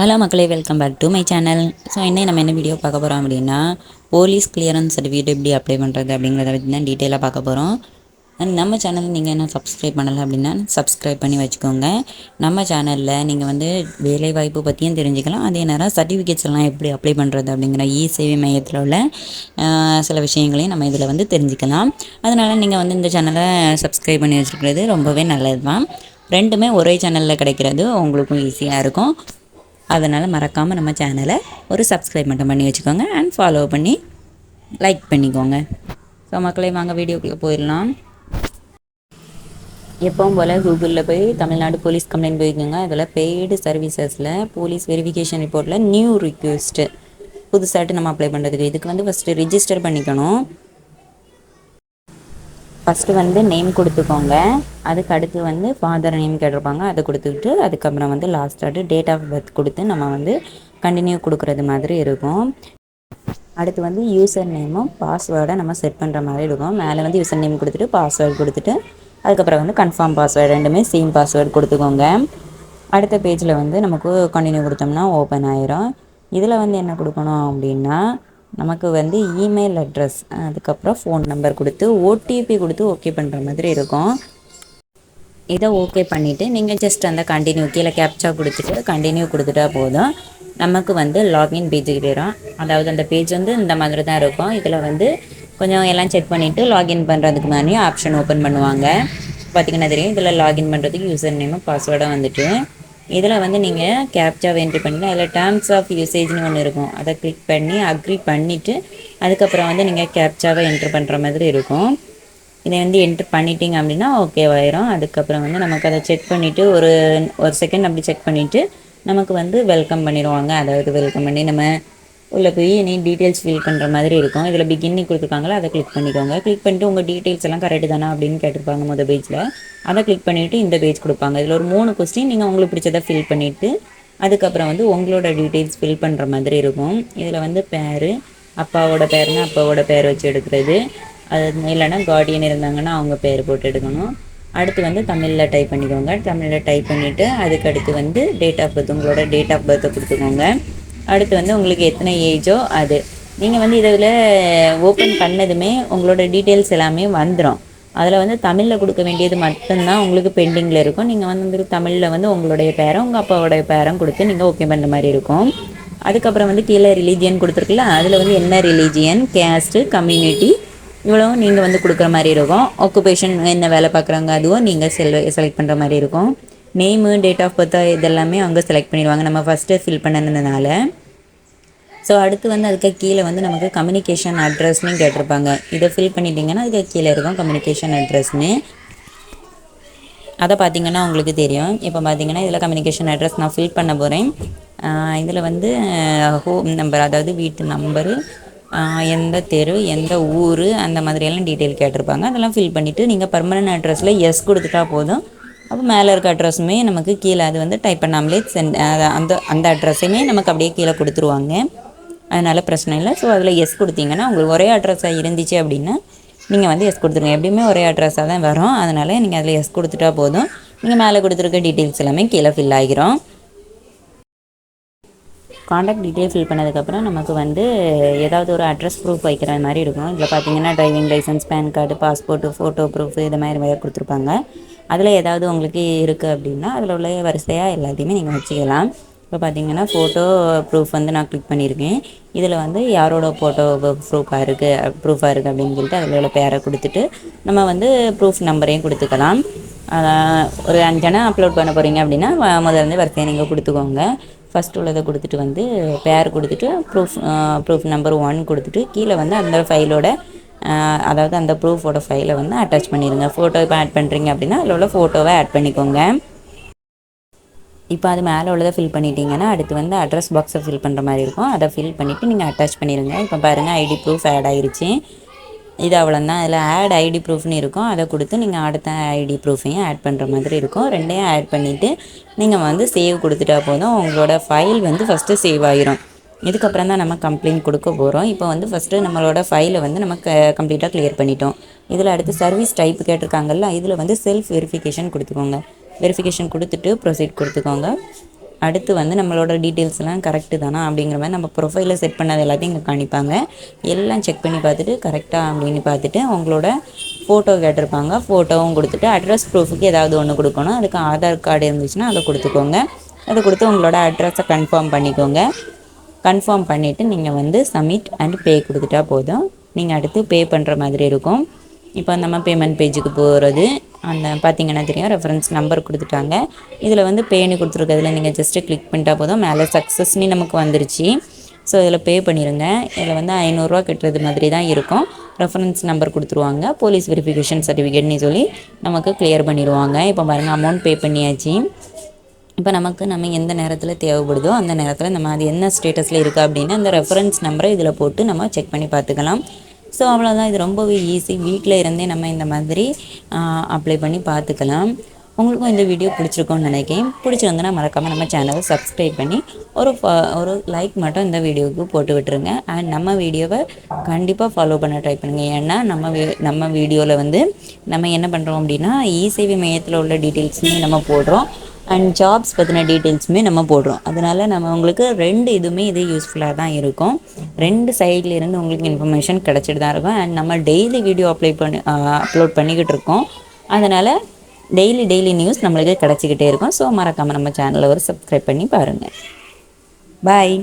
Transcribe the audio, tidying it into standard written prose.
Hello மக்களே, welcome back to my channel. So இன்னும் நம்ம என்ன வீடியோ பார்க்க போகிறோம் அப்படின்னா, போலீஸ் கிளியரன்ஸ் சர்டிஃபிகேட் எப்படி அப்ளை பண்ணுறது அப்படிங்கிறத பற்றி தான் டீட்டெயிலாக பார்க்க போகிறோம். அண்ட் நம்ம சேனல் நீங்கள் என்ன சப்ஸ்கிரைப் பண்ணலை அப்படின்னா சப்ஸ்கிரைப் பண்ணி வச்சுக்கோங்க. நம்ம சேனலில் நீங்கள் வேலைவாய்ப்பு பற்றியும் தெரிஞ்சுக்கலாம், அதே நேரம் சர்டிஃபிகேட்ஸ் எல்லாம் எப்படி அப்ளை பண்ணுறது அப்படிங்கிற சேவை மையத்தில் உள்ள சில விஷயங்களையும் நம்ம இதில் தெரிஞ்சுக்கலாம். அதனால் நீங்கள் இந்த சேனலை சப்ஸ்கிரைப் பண்ணி வச்சுருக்கிறது ரொம்பவே நல்லது தான். ரெண்டுமே ஒரே சேனலில் கிடைக்கிறது உங்களுக்கும் ஈஸியாக இருக்கும். அதனால் மறக்காமல் நம்ம சேனலை ஒரு சப்ஸ்கிரைப் மட்டும் பண்ணி வச்சுக்கோங்க அண்ட் ஃபாலோ பண்ணி லைக் பண்ணிக்கோங்க. ஸோ மக்களே, வாங்க வீடியோக்குள்ளே போயிடலாம். எப்பவும் போல் கூகுளில் போய் தமிழ்நாடு போலீஸ் கம்ப்ளைண்ட் போய்க்கோங்க. அதில் பெய்டு சர்வீசஸில் போலீஸ் வெரிஃபிகேஷன் ரிப்போர்ட்டில் நியூ ரிக்வெஸ்ட்டு புதுசாட்டு நம்ம அப்ளை பண்ணுறதுக்கு இதுக்கு ஃபஸ்ட்டு ரிஜிஸ்டர் பண்ணிக்கணும். ஃபஸ்ட்டு நேம் கொடுத்துக்கோங்க. அதுக்கு அடுத்து ஃபாதர் நேம் கேட்டிருப்பாங்க, அதை கொடுத்துக்கிட்டு அதுக்கப்புறம் லாஸ்ட்டாட்டு டேட் ஆஃப் பர்த் கொடுத்து நம்ம கண்டினியூ கொடுக்குறது மாதிரி இருக்கும். அடுத்து யூசர் நேமும் பாஸ்வேர்டை நம்ம செட் பண்ணுற மாதிரி இருக்கும். மேலே யூசர் நேம் கொடுத்துட்டு பாஸ்வேர்டு கொடுத்துட்டு அதுக்கப்புறம் கன்ஃபார்ம் பாஸ்வேர்டு ரெண்டுமே சேம் பாஸ்வேர்டு கொடுத்துக்கோங்க. அடுத்த பேஜில் நமக்கு கண்டினியூ கொடுத்தோம்னா ஓப்பன் ஆயிரும். இதில் என்ன கொடுக்கணும் அப்படின்னா, நமக்கு இமெயில் அட்ரஸ், அதுக்கப்புறம் ஃபோன் நம்பர் கொடுத்து ஓடிபி கொடுத்து ஓகே பண்ணுற மாதிரி இருக்கும். இதை ஓகே பண்ணிவிட்டு நீங்கள் ஜஸ்ட் அந்த கண்டினியூ கீழே கேப்சா கொடுத்துட்டு கண்டினியூ கொடுத்துட்டா போதும். நமக்கு லாகின் பேஜுக்கு போயிடும். அதாவது அந்த பேஜ் இந்த மாதிரி தான் இருக்கும். இதில் கொஞ்சம் எல்லாம் செக் பண்ணிவிட்டு லாகின் பண்ணுறதுக்கு மாதிரி ஆப்ஷன் ஓப்பன் பண்ணுவாங்க. பார்த்திங்கன்னா தெரியும். இதில் லாகின் பண்ணுறதுக்கு யூசர் நேமும் பாஸ்வேர்டும் இதில் நீங்கள் கேப்சாவை என்ட்ரி பண்ணிங்கன்னா அதில் டேர்ம்ஸ் ஆஃப் யூசேஜ்னு ஒன்று இருக்கும். அதை கிளிக் பண்ணி அக்ரி பண்ணிவிட்டு அதுக்கப்புறம் நீங்கள் கேப்சாவை என்ட்ரு பண்ணுற மாதிரி இருக்கும். இதை என்ட்ரு பண்ணிட்டீங்க அப்படின்னா ஓகேவாயிரும். அதுக்கப்புறம் நமக்கு அதை செக் பண்ணிவிட்டு ஒரு செகண்ட் அப்படி செக் பண்ணிவிட்டு நமக்கு வெல்கம் பண்ணிடுவாங்க. அதாவது வெல்கம் பண்ணி நம்ம உள்ளே போய் நீ டீட்டெயில்ஸ் ஃபில் பண்ணுற மாதிரி இருக்கும். இதில் பிகின்னி கொடுத்துருக்காங்களா, அதை கிளிக் பண்ணிக்கோங்க. கிளிக் பண்ணிவிட்டு உங்கள் டீட்டெயில்ஸ் எல்லாம் கரெக்டு தானே அப்படின்னு கேட்டிருப்பாங்க மொதல் பேஜில். அதை கிளிக் பண்ணிவிட்டு இந்த பேஜ் கொடுப்பாங்க. இதில் ஒரு 3 கொஸ்டின் நீங்கள் உங்களுக்கு பிடிச்சதை ஃபில் பண்ணிவிட்டு அதுக்கப்புறம் உங்களோட டீட்டெயில்ஸ் ஃபில் பண்ணுற மாதிரி இருக்கும். இதில் பேர், அப்பாவோட பேர்னா அப்பாவோட பேர் வச்சு எடுக்கிறது, அது இல்லைன்னா கார்டியன் இருந்தாங்கன்னா அவங்க பேர் போட்டு எடுக்கணும். அடுத்து தமிழில் டைப் பண்ணிக்கோங்க. தமிழில் டைப் பண்ணிவிட்டு அதுக்கடுத்து டேட் ஆஃப் பர்த், உங்களோட டேட் ஆஃப் பர்த்தை கொடுத்துக்கோங்க. அடுத்து உங்களுக்கு எத்தனை ஏஜோ அது நீங்கள் இதில் ஓப்பன் பண்ணதுமே உங்களோட டீட்டெயில்ஸ் எல்லாமே வந்துடும். அதில் தமிழில் கொடுக்க வேண்டியது மட்டும்தான் உங்களுக்கு பெண்டிங்கில் இருக்கும். நீங்கள் தமிழில் உங்களுடைய பேரும் உங்கள் அப்பாவோடைய பேரும் கொடுத்து நீங்கள் ஓகே பண்ணுற மாதிரி இருக்கும். அதுக்கப்புறம் கீழே ரிலீஜியன் கொடுத்துருக்குல்ல, அதில் என்ன ரிலீஜியன், கேஸ்ட்டு, கம்யூனிட்டி இவ்வளவும் நீங்கள் கொடுக்குற மாதிரி இருக்கும். ஆக்குபேஷன் என்ன வேலை பார்க்குறாங்க அதுவும் நீங்கள் செலக்ட் பண்ணுற மாதிரி இருக்கும். நேமு, டேட் ஆஃப் பர்த் இதெல்லாமே அவங்க செலக்ட் பண்ணிடுவாங்க நம்ம ஃபஸ்ட்டு ஃபில் பண்ணதுனால. ஸோ அடுத்து அதுக்கு கீழே நமக்கு கம்யூனிகேஷன் அட்ரஸ்னு கேட்டிருப்பாங்க. இதை ஃபில் பண்ணிட்டீங்கன்னா அதுக்கு கீழே இருக்கும் கம்யூனிகேஷன் அட்ரஸ்னு. அதை பார்த்தீங்கன்னா உங்களுக்கு தெரியும். இப்போ பார்த்தீங்கன்னா இதில் கம்யூனிகேஷன் அட்ரஸ் நான் ஃபில் பண்ண போகிறேன். இதில் ஹோம் நம்பர், அதாவது வீட்டு நம்பரு, எந்த தெரு, எந்த ஊர், அந்த மாதிரியெல்லாம் டீட்டெயில் கேட்டிருப்பாங்க. அதெல்லாம் ஃபில் பண்ணிவிட்டு நீங்கள் பர்மனன்ட் அட்ரஸில் எஸ் கொடுத்துட்டா போதும். அப்போ மேலே இருக்க அட்ரஸுமே நமக்கு கீழே அது டைப் பண்ணாமலே அந்த அட்ரஸையுமே நமக்கு அப்படியே கீழே கொடுத்துருவாங்க. அதனால் பிரச்சனை இல்லை. ஸோ அதில் எஸ் கொடுத்தீங்கன்னா உங்களுக்கு ஒரே அட்ரஸாக இருந்துச்சு அப்படின்னா நீங்கள் எஸ் கொடுத்துருங்க. எப்படியுமே ஒரே அட்ரஸாக தான் வரும். அதனால் நீங்கள் அதில் எஸ் கொடுத்துட்டா போதும். நீங்கள் மேலே கொடுத்துருக்க டீட்டெயில்ஸ் எல்லாமே கீழே ஃபில் ஆகிரும். காண்டாக்ட் டீட்டெயில் ஃபில் பண்ணதுக்கப்புறம் நமக்கு ஏதாவது ஒரு அட்ரஸ் ப்ரூஃப் வைக்கிற மாதிரி இருக்கும். இதில் பார்த்தீங்கன்னா driving licence, PAN card, passport, photo proof இது மாதிரி வேறு கொடுத்துருப்பாங்க. அதில் ஏதாவது உங்களுக்கு இருக்குது அப்படின்னா அதில் உள்ள வரிசையாக எல்லாத்தையுமே நீங்கள் வச்சுக்கலாம். இப்போ பார்த்தீங்கன்னா ஃபோட்டோ ப்ரூஃப் நான் கிளிக் பண்ணியிருக்கேன். இதில் யாரோட ஃபோட்டோ ப்ரூஃபாக இருக்குது அப்படின்னு சொல்லிட்டு அதில் உள்ள பேரை கொடுத்துட்டு நம்ம ப்ரூஃப் நம்பரையும் கொடுத்துக்கலாம். ஒரு 5 அப்லோட் பண்ண போகிறீங்க அப்படின்னா முதல்ல வரிசையை நீங்கள் கொடுத்துக்கோங்க. ஃபஸ்ட் உள்ளதை கொடுத்துட்டு பேர் கொடுத்துட்டு ப்ரூஃப் நம்பர் 1 கொடுத்துட்டு கீழே அந்த ஃபைலோட அதாவது அந்த ப்ரூஃபோட ஃபைலை அட்டாச் பண்ணிடுங்க. ஃபோட்டோ இப்போ ஆட் பண்ணுறீங்க அப்படின்னா அதில் உள்ள ஃபோட்டோவை ஆட் பண்ணிக்கோங்க. இப்போ அது மேலே உள்ளதை ஃபில் பண்ணிட்டீங்கன்னா அடுத்து அட்ரஸ் பாக்ஸை ஃபில் பண்ணுற மாதிரி இருக்கும். அதை ஃபில் பண்ணிவிட்டு நீங்கள் அட்டாச் பண்ணிடுங்க. இப்போ பாருங்கள் ஐடி ப்ரூஃப் ஆட் ஆகிருச்சு. இது அவ்வளோதான். அதில் ஆட் ஐடி ப்ரூஃப்னு இருக்கும். அதை கொடுத்து நீங்கள் அடுத்த ஐடி ப்ரூஃபையும் ஆட் பண்ணுற மாதிரி இருக்கும். ரெண்டையும் ஆட் பண்ணிவிட்டு நீங்கள் சேவ் கொடுத்துட்டா போதும். உங்களோட ஃபைல் ஃபஸ்ட்டு சேவ் ஆகிரும். இதுக்கப்புறம் தான் நம்ம கம்ப்ளைண்ட் கொடுக்க போகிறோம். இப்போ ஃபஸ்ட்டு நம்மளோட ஃபைலை நம்ம கம்ப்ளீட்டாக கிளியர் பண்ணிட்டோம். இதில் அடுத்து சர்வீஸ் டைப் கேட்டிருக்காங்கல்ல, இதில் செல்ஃப் வெரிஃபிகேஷன் கொடுத்துக்கோங்க. வெரிஃபிகேஷன் கொடுத்துட்டு ப்ரொசீட் கொடுத்துக்கோங்க. அடுத்து வந்து நம்மளோட டீட்டெயில்ஸ்லாம் கரெக்டு தானா அப்படிங்கிற மாதிரி நம்ம ப்ரொஃபைலில் செட் பண்ணது எல்லாத்தையும் இங்கே காணிப்பாங்க. எல்லாம் செக் பண்ணி பார்த்துட்டு கரெக்டாக அப்படின்னு பார்த்துட்டு அவங்களோட ஃபோட்டோ கேட்டிருப்பாங்க. ஃபோட்டோவும் கொடுத்துட்டு அட்ரஸ் ப்ரூஃபுக்கு ஏதாவது ஒன்று கொடுக்கணும். அதுக்கு ஆதார் கார்டு இருந்துச்சுன்னா அதை கொடுத்துக்கோங்க. அதை கொடுத்து உங்களோட அட்ரஸை கன்ஃபார்ம் பண்ணிக்கோங்க. கன்ஃபார்ம் பண்ணிவிட்டு நீங்கள் வந்து சப்மிட் அண்ட் பே கொடுத்துட்டா போதும். நீங்கள் அடுத்து பே பண்ணுற மாதிரி இருக்கும். இப்போ நம்ம பேமெண்ட் பேஜுக்கு போகிறது அந்த பார்த்தீங்கன்னா தெரியும், ரெஃபரன்ஸ் நம்பர் கொடுத்துட்டாங்க. இதில் வந்து பேன்னு கொடுத்துருக்கிறதுல நீங்கள் ஜஸ்ட்டு கிளிக் பண்ணிட்டா போதும். மேலே சக்ஸஸ்னு நமக்கு வந்துருச்சு. ஸோ இதில் பே பண்ணிடுங்க. இதில் வந்து 500 கட்டுறது மாதிரி தான் இருக்கும். ரெஃபரன்ஸ் நம்பர் கொடுத்துருவாங்க. போலீஸ் வெரிஃபிகேஷன் சர்டிஃபிகேட்னு சொல்லி நமக்கு கிளியர் பண்ணிடுவாங்க. இப்போ பாருங்கள், அமௌண்ட் பே பண்ணியாச்சு. இப்போ நம்ம எந்த நேரத்தில் தேவைப்படுதோ அந்த நேரத்தில் நம்ம அது என்ன ஸ்டேட்டஸில் இருக்குது அப்படின்னு அந்த ரெஃபரன்ஸ் நம்பரை இதில் போட்டு நம்ம செக் பண்ணி பார்த்துக்கலாம். ஸோ அவ்வளோதான். இது ரொம்பவே ஈஸி. வீட்டில் இருந்தே நம்ம இந்த மாதிரி அப்ளை பண்ணி பார்த்துக்கலாம். உங்களுக்கும் இந்த வீடியோ பிடிச்சிருக்கோன்னு நினைக்கிறேன். பிடிச்சிருந்தனா மறக்காமல் நம்ம சேனலை சப்ஸ்கிரைப் பண்ணி ஒரு லைக் மட்டும் இந்த வீடியோவுக்கு போட்டு விட்டுருங்க. அண்ட் நம்ம வீடியோவை கண்டிப்பாக ஃபாலோ பண்ண ட்ரை பண்ணுங்கள். ஏன்னா நம்ம வீடியோவில் வந்து நம்ம என்ன பண்ணுறோம் அப்படின்னா இ-சேவை மையத்தில் உள்ள டீட்டெயில்ஸுமே நம்ம போடுறோம். அண்ட் ஜாப்ஸ் பற்றின டீட்டெயில்ஸுமே நம்ம போடுறோம். அதனால் நம்ம உங்களுக்கு இதுவுமே இது யூஸ்ஃபுல்லாக தான் இருக்கும். 2 சைட்லேருந்து உங்களுக்கு இன்ஃபர்மேஷன் கிடச்சிட்டு தான் இருக்கும். அண்ட் நம்ம டெய்லி வீடியோ அப்லோட் பண்ணிக்கிட்டு இருக்கோம். அதனால் டெய்லி நியூஸ் நம்மளுக்கு கிடச்சிக்கிட்டே இருக்கும். ஸோ மறக்காமல் நம்ம சேனலை ஒரு சப்ஸ்கிரைப் பண்ணி பாருங்கள். பாய்.